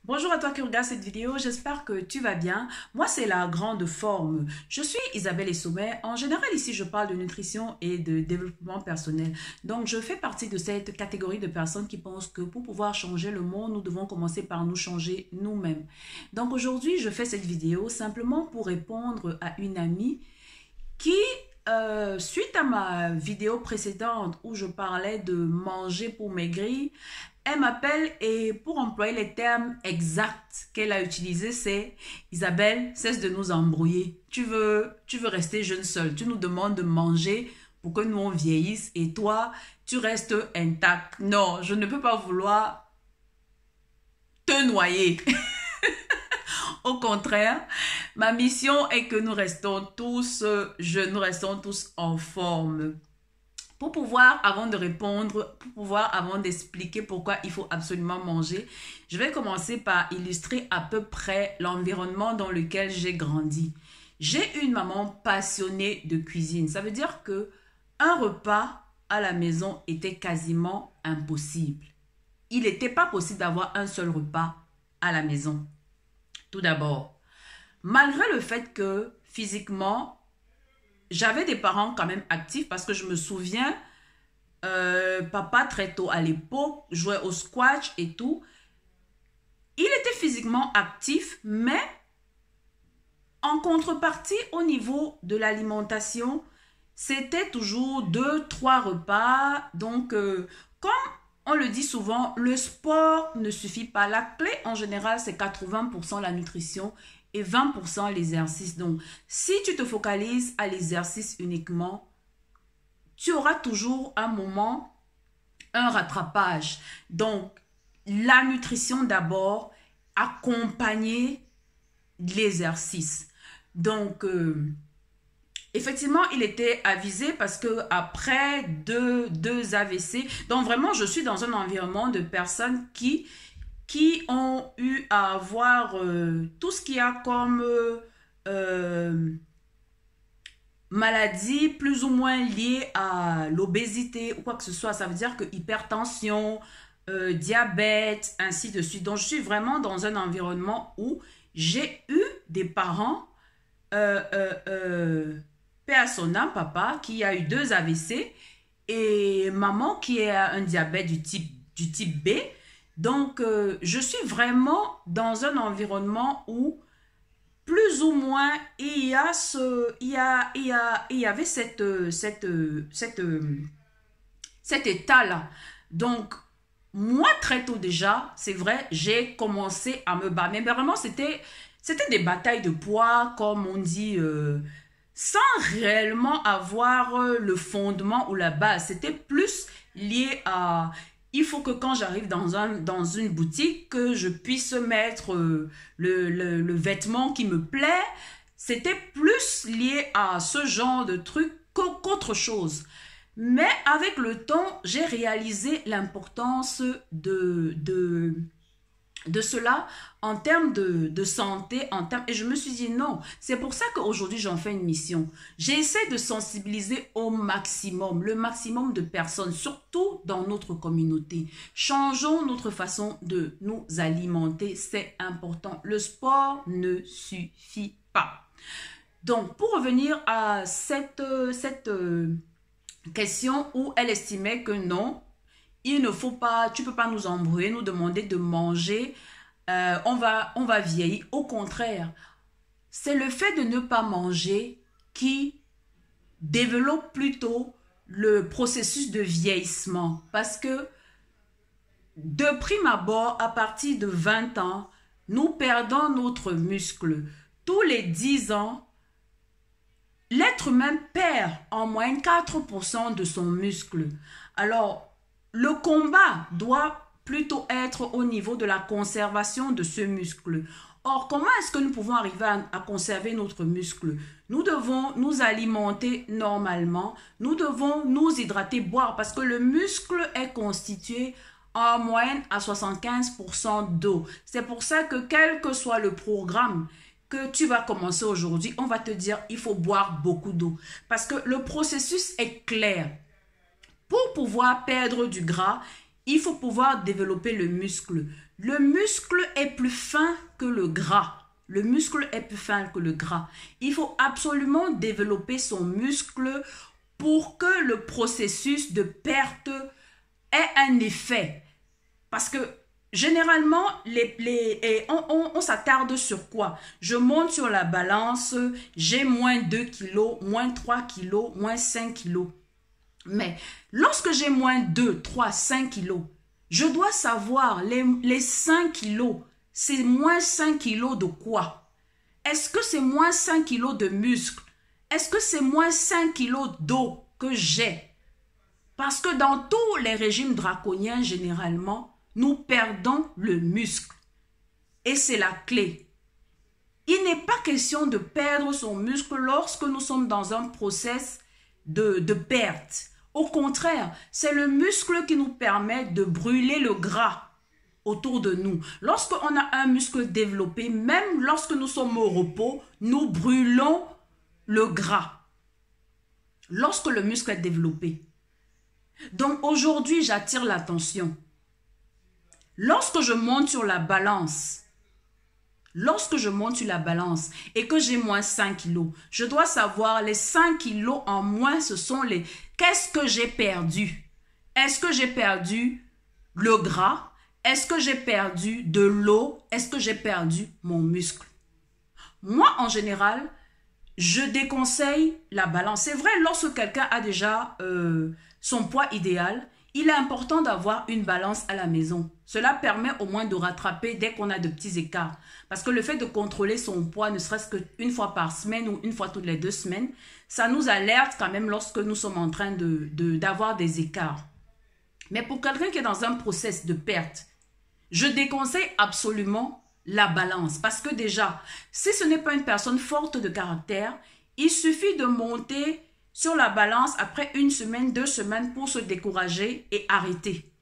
Bonjour à toi qui regarde cette vidéo, j'espère que tu vas bien. Moi, c'est la grande forme. Je suis Isabelle Essoumet. En général, ici, je parle de nutrition et de développement personnel. Donc, je fais partie de cette catégorie de personnes qui pensent que pour pouvoir changer le monde, nous devons commencer par nous changer nous-mêmes. Donc, aujourd'hui, je fais cette vidéo simplement pour répondre à une amie qui, suite à ma vidéo précédente où je parlais de manger pour maigrir, elle m'appelle et pour employer les termes exacts qu'elle a utilisés, c'est Isabelle, cesse de nous embrouiller. Tu veux rester jeune seule. Tu nous demandes de manger pour que nous on vieillisse et toi, tu restes intact. Non, je ne peux pas vouloir te noyer. Au contraire, ma mission est que nous restons tous jeunes, nous restons tous en forme. Pour pouvoir, avant de répondre, avant d'expliquer pourquoi il faut absolument manger, je vais commencer par illustrer à peu près l'environnement dans lequel j'ai grandi. J'ai une maman passionnée de cuisine. Ça veut dire que un repas à la maison était quasiment impossible. Il n'était pas possible d'avoir un seul repas à la maison. Tout d'abord, malgré le fait que physiquement, j'avais des parents quand même actifs parce que je me souviens, papa très tôt à l'époque jouait au squash et tout. Il était physiquement actif, mais en contrepartie au niveau de l'alimentation, c'était toujours 2-3 repas. Donc, comme on le dit souvent, le sport ne suffit pas. La clé en général, c'est 80% la nutrition et 20% l'exercice. Donc, si tu te focalises à l'exercice uniquement, tu auras toujours un moment, un rattrapage. Donc, la nutrition d'abord, accompagner l'exercice. Donc, effectivement, il était avisé parce que après deux AVC, donc vraiment, je suis dans un environnement de personnes qui ont eu à avoir tout ce qu'il y a comme maladie plus ou moins liée à l'obésité ou quoi que ce soit. Ça veut dire que hypertension, diabète, ainsi de suite. Donc, je suis vraiment dans un environnement où j'ai eu des parents, paix à son âme, papa, qui a eu 2 AVC et maman qui a un diabète du type B. Donc, je suis vraiment dans un environnement où, plus ou moins, il y avait cet état-là. Donc, moi, très tôt déjà, c'est vrai, j'ai commencé à me battre. Mais vraiment, c'était des batailles de poids, comme on dit, sans réellement avoir le fondement ou la base. C'était plus lié à... Il faut que quand j'arrive dans une boutique, que je puisse mettre le vêtement qui me plaît. C'était plus lié à ce genre de truc qu'autre chose. Mais avec le temps, j'ai réalisé l'importance de cela en termes de santé, et je me suis dit non, c'est pour ça qu'aujourd'hui j'en fais une mission. J'essaie de sensibiliser au maximum, le maximum de personnes, surtout dans notre communauté. Changeons notre façon de nous alimenter, c'est important. Le sport ne suffit pas. Donc, pour revenir à cette question où elle estimait que non, il ne faut pas, tu ne peux pas nous embrouiller, nous demander de manger, on va vieillir. Au contraire, c'est le fait de ne pas manger qui développe plutôt le processus de vieillissement. Parce que de prime abord, à partir de 20 ans, nous perdons notre muscle. Tous les 10 ans, l'être humain perd en moyenne 4% de son muscle. Alors, le combat doit plutôt être au niveau de la conservation de ce muscle. Or, comment est-ce que nous pouvons arriver à conserver notre muscle? Nous devons nous alimenter normalement. Nous devons nous hydrater, boire, parce que le muscle est constitué en moyenne à 75% d'eau. C'est pour ça que quel que soit le programme que tu vas commencer aujourd'hui, on va te dire il faut boire beaucoup d'eau. Parce que le processus est clair. Pour pouvoir perdre du gras, il faut pouvoir développer le muscle. Le muscle est plus fin que le gras. Le muscle est plus fin que le gras. Il faut absolument développer son muscle pour que le processus de perte ait un effet. Parce que généralement, on s'attarde sur quoi? Je monte sur la balance, j'ai moins 2 kilos, moins 3 kilos, moins 5 kilos. Mais lorsque j'ai moins 2, 3, 5 kilos, je dois savoir les 5 kilos, c'est moins 5 kilos de quoi? Est-ce que c'est moins 5 kilos de muscle? Est-ce que c'est moins 5 kilos d'eau que j'ai? Parce que dans tous les régimes draconiens, généralement, nous perdons le muscle. Et c'est la clé. Il n'est pas question de perdre son muscle lorsque nous sommes dans un process de perte. Au contraire, c'est le muscle qui nous permet de brûler le gras autour de nous. Lorsqu'on a un muscle développé, même lorsque nous sommes au repos, nous brûlons le gras. Lorsque le muscle est développé. Donc aujourd'hui, j'attire l'attention. Lorsque je monte sur la balance, et que j'ai moins 5 kilos, je dois savoir les 5 kilos en moins, ce sont les... Qu'est-ce que j'ai perdu? Est-ce que j'ai perdu le gras? Est-ce que j'ai perdu de l'eau? Est-ce que j'ai perdu mon muscle? Moi, en général, je déconseille la balance. C'est vrai, lorsque quelqu'un a déjà son poids idéal, il est important d'avoir une balance à la maison. Cela permet au moins de rattraper dès qu'on a de petits écarts. Parce que le fait de contrôler son poids, ne serait-ce qu'une fois par semaine ou une fois toutes les 2 semaines, ça nous alerte quand même lorsque nous sommes en train d'avoir des écarts. Mais pour quelqu'un qui est dans un process de perte, je déconseille absolument la balance. Parce que déjà, si ce n'est pas une personne forte de caractère, il suffit de monter sur la balance après 1 semaine, 2 semaines pour se décourager et arrêter.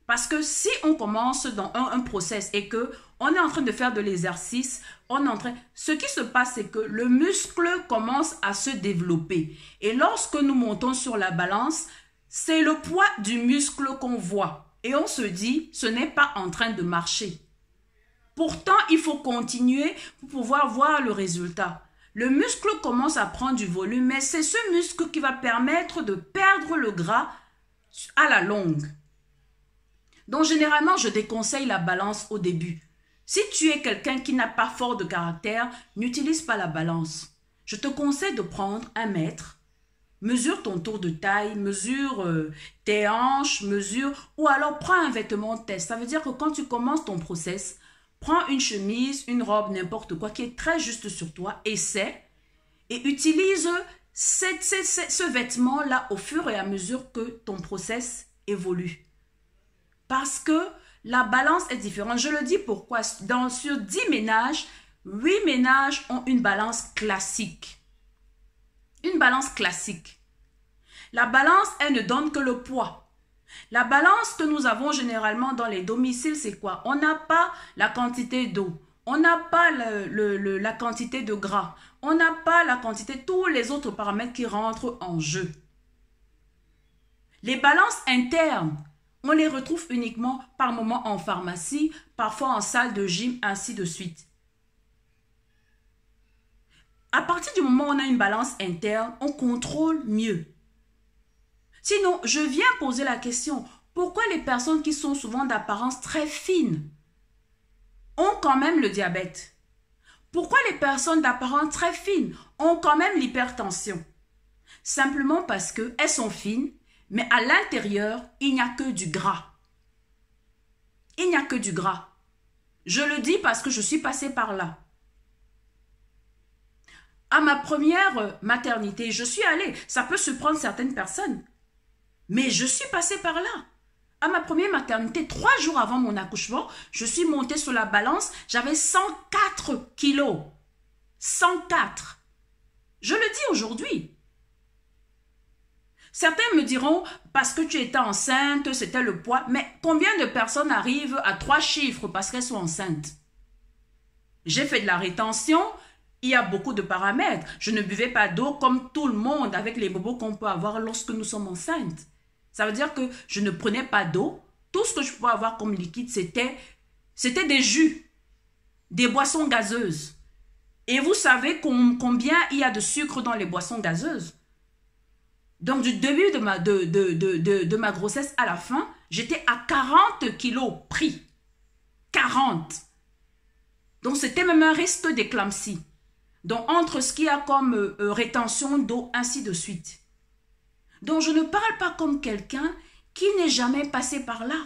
Parce que si on commence dans un process et que on est en train de faire de l'exercice, ce qui se passe, c'est que le muscle commence à se développer. Et lorsque nous montons sur la balance, c'est le poids du muscle qu'on voit. Et on se dit, ce n'est pas en train de marcher. Pourtant, il faut continuer pour pouvoir voir le résultat. Le muscle commence à prendre du volume, mais c'est ce muscle qui va permettre de perdre le gras à la longue. Donc, généralement, je déconseille la balance au début. Si tu es quelqu'un qui n'a pas fort de caractère, n'utilise pas la balance. Je te conseille de prendre 1 mètre, mesure ton tour de taille, mesure tes hanches, ou alors prends un vêtement test. Ça veut dire que quand tu commences ton process, prends une chemise, une robe, n'importe quoi qui est très juste sur toi, essaie et utilise ce vêtement-là au fur et à mesure que ton process évolue. Parce que la balance est différente. Je le dis pourquoi. Sur 10 ménages, 8 ménages ont une balance classique. Une balance classique. La balance, elle ne donne que le poids. La balance que nous avons généralement dans les domiciles, c'est quoi? On n'a pas la quantité d'eau. On n'a pas la quantité de gras. On n'a pas la quantité, tous les autres paramètres qui rentrent en jeu. Les balances internes, on les retrouve uniquement par moment en pharmacie, parfois en salle de gym, ainsi de suite. À partir du moment où on a une balance interne, on contrôle mieux. Sinon, je viens poser la question, pourquoi les personnes qui sont souvent d'apparence très fine ont quand même le diabète? Pourquoi les personnes d'apparence très fine ont quand même l'hypertension? Simplement parce qu'elles sont fines, mais à l'intérieur, il n'y a que du gras. Il n'y a que du gras. Je le dis parce que je suis passée par là. À ma première maternité, je suis allée. Ça peut surprendre certaines personnes. Mais je suis passée par là. À ma première maternité, 3 jours avant mon accouchement, je suis montée sur la balance. J'avais 104 kilos. 104. Je le dis aujourd'hui. Certains me diront, parce que tu étais enceinte, c'était le poids. Mais combien de personnes arrivent à 3 chiffres parce qu'elles sont enceintes? J'ai fait de la rétention. Il y a beaucoup de paramètres. Je ne buvais pas d'eau comme tout le monde avec les bobos qu'on peut avoir lorsque nous sommes enceintes. Ça veut dire que je ne prenais pas d'eau. Tout ce que je pouvais avoir comme liquide, c'était C'était des jus, des boissons gazeuses. Et vous savez combien il y a de sucre dans les boissons gazeuses. Donc, du début de ma grossesse à la fin, j'étais à 40 kilos pris. 40. Donc, c'était même un risque d'éclampsie. Donc, entre ce qu'il y a comme rétention d'eau, ainsi de suite. Donc, je ne parle pas comme quelqu'un qui n'est jamais passé par là.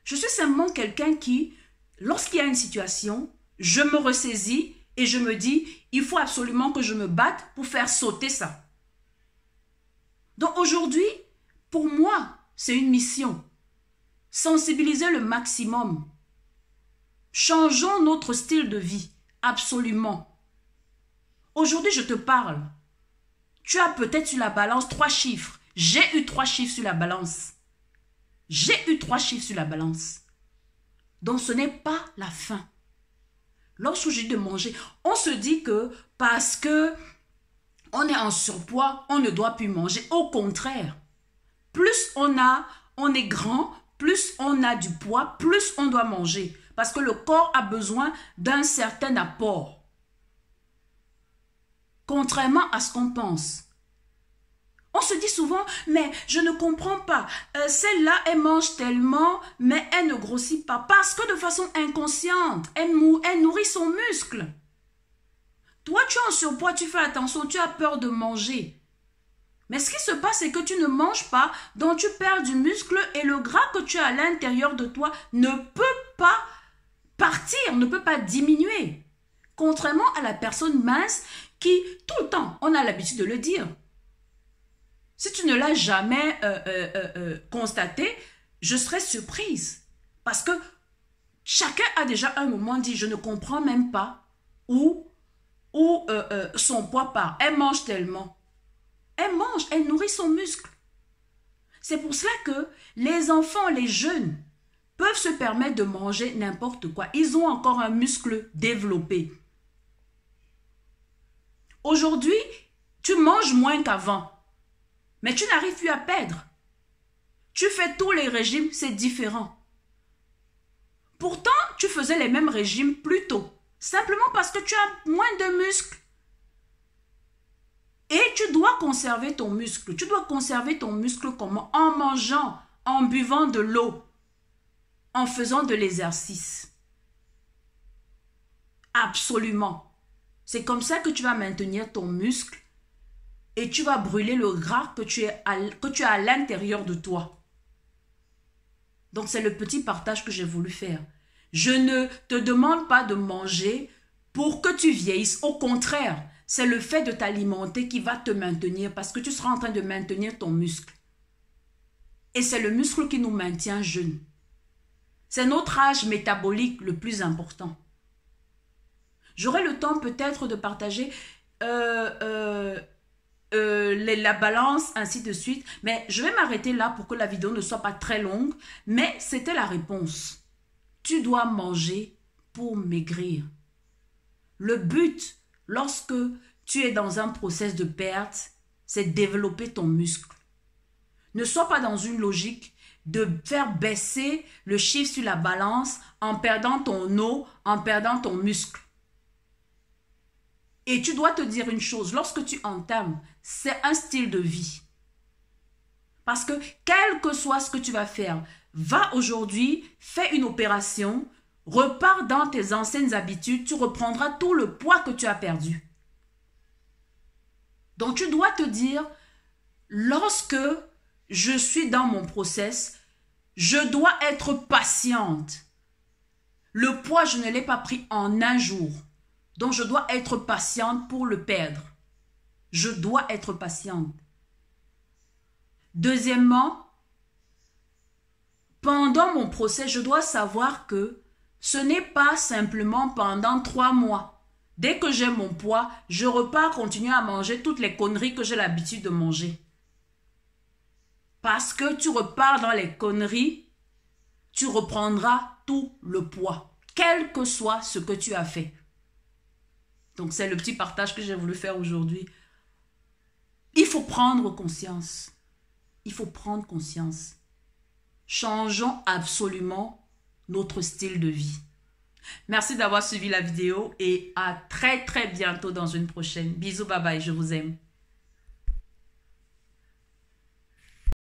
Je suis simplement quelqu'un qui, lorsqu'il y a une situation, je me ressaisis et je me dis, il faut absolument que je me batte pour faire sauter ça. Donc aujourd'hui, pour moi, c'est une mission. Sensibiliser le maximum. Changeons notre style de vie, absolument. Aujourd'hui, je te parle. Tu as peut-être sur la balance 3 chiffres. J'ai eu 3 chiffres sur la balance. J'ai eu 3 chiffres sur la balance. Donc ce n'est pas la fin. Lorsque j'ai de manger, on se dit que parce que on est en surpoids, on ne doit plus manger. Au contraire, plus on est grand, plus on a du poids, plus on doit manger. Parce que le corps a besoin d'un certain apport. Contrairement à ce qu'on pense. On se dit souvent, mais je ne comprends pas. Celle-là, elle mange tellement, mais elle ne grossit pas. Parce que de façon inconsciente, elle nourrit son muscle. Toi, tu es en surpoids, tu fais attention, tu as peur de manger. Mais ce qui se passe, c'est que tu ne manges pas, donc tu perds du muscle et le gras que tu as à l'intérieur de toi ne peut pas partir, ne peut pas diminuer. Contrairement à la personne mince qui, tout le temps, on a l'habitude de le dire. Si tu ne l'as jamais constaté, je serais surprise. Parce que chacun a déjà un moment dit, je ne comprends même pas où son poids part. Elle mange tellement. Elle mange, elle nourrit son muscle. C'est pour cela que les enfants, les jeunes, peuvent se permettre de manger n'importe quoi. Ils ont encore un muscle développé. Aujourd'hui, tu manges moins qu'avant. Mais tu n'arrives plus à perdre. Tu fais tous les régimes, c'est différent. Pourtant, tu faisais les mêmes régimes plus tôt. Simplement parce que tu as moins de muscles. Et tu dois conserver ton muscle. Tu dois conserver ton muscle comment? En mangeant, en buvant de l'eau, en faisant de l'exercice. Absolument. C'est comme ça que tu vas maintenir ton muscle et tu vas brûler le gras que tu as à l'intérieur de toi. Donc, c'est le petit partage que j'ai voulu faire. Je ne te demande pas de manger pour que tu vieillisses. Au contraire, c'est le fait de t'alimenter qui va te maintenir parce que tu seras en train de maintenir ton muscle. Et c'est le muscle qui nous maintient jeunes. C'est notre âge métabolique le plus important. J'aurai le temps peut-être de partager la balance, ainsi de suite. Mais je vais m'arrêter là pour que la vidéo ne soit pas très longue. Mais c'était la réponse. Tu dois manger pour maigrir. Le but, lorsque tu es dans un processus de perte, c'est développer ton muscle. Ne sois pas dans une logique de faire baisser le chiffre sur la balance en perdant ton eau, en perdant ton muscle. Et tu dois te dire une chose, lorsque tu entames, c'est un style de vie. Parce que quel que soit ce que tu vas faire, va aujourd'hui, fais une opération, repars dans tes anciennes habitudes, tu reprendras tout le poids que tu as perdu. Donc tu dois te dire, lorsque je suis dans mon process, je dois être patiente. Le poids, je ne l'ai pas pris en un jour. Donc je dois être patiente pour le perdre. Je dois être patiente. Deuxièmement, pendant mon process, je dois savoir que ce n'est pas simplement pendant 3 mois. Dès que j'ai mon poids, je repars continuer à manger toutes les conneries que j'ai l'habitude de manger. Parce que tu repars dans les conneries, tu reprendras tout le poids, quel que soit ce que tu as fait. Donc c'est le petit partage que j'ai voulu faire aujourd'hui. Il faut prendre conscience. Il faut prendre conscience. Changeons absolument notre style de vie. Merci d'avoir suivi la vidéo et à très bientôt dans une prochaine. Bisous, bye bye, je vous aime.